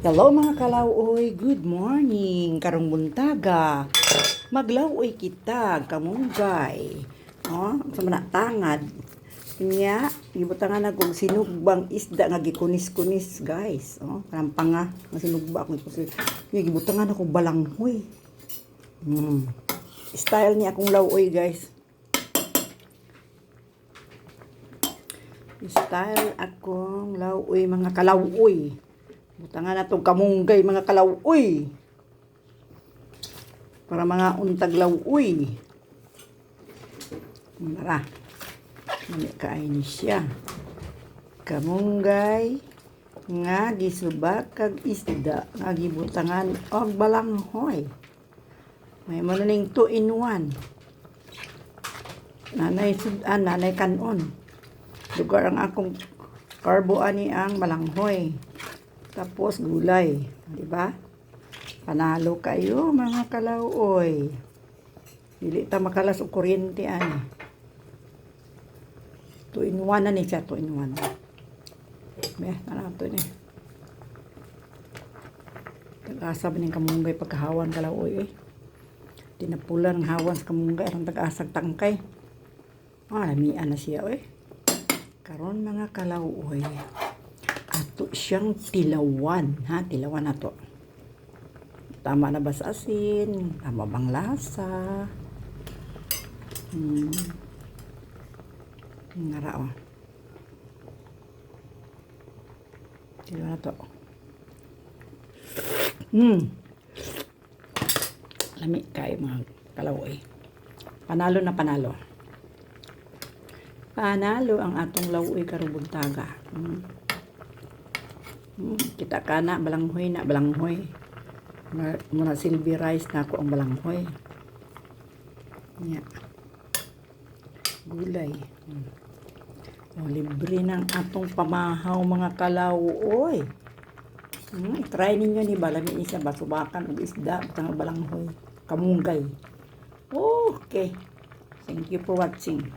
Hello mga kalawoy, good morning, karong buntaga. Maglawoy kita, kamunggay. Sa manatangad. Kanya, gibutangan ako sinugbang isda nga gikunis-kunis, guys. Karampanga, nga sinugba ako. Gibutangan ako balanghoy. Style niya akong lawoy, guys. Style akong lawoy, mga kalawoy. Butangan na itong kamunggay, mga kalawoy. Para mga untag lawoy. Mara. Mali kain siya. Kamunggay nga gisubak kag isda nga gibutangan og balanghoy. May mananing 2 in 1. Nanay sudan, nanay kanon. Lugar ang akong karbo ani ang balanghoy. Tapos gulay, di ba? Panalo kayo mga kalawoy. Dili ta makalas og kuryente ani. 2 in 1 na ni siya, 2 in 1. Ano to ni? Tag-asa ba ning kamunggay pagkahawan kalawoy eh. Tinapulan ng hawan sa kamunggay ang tag-asag tangkay. Lamian na siya eh. Karon mga kalawoy. Ato siyang tilawan, ha? Tilawan na to. Tama na ba sa asin? Tama bang lasa? Ngara, oh. Tilawan na to. Lami kayo mga kalawoy. Panalo na panalo. Panalo ang atong lawoy karong buntaga. Kita ka na balanghoy na balanghoy. Muna silver rice na ako ang balanghoy. Gulay. Libre ng atong pamahaw mga kalawoy. Try ninyo ni balami isa basubakan og isda tang balanghoy. Kamunggay. Okay. Thank you for watching.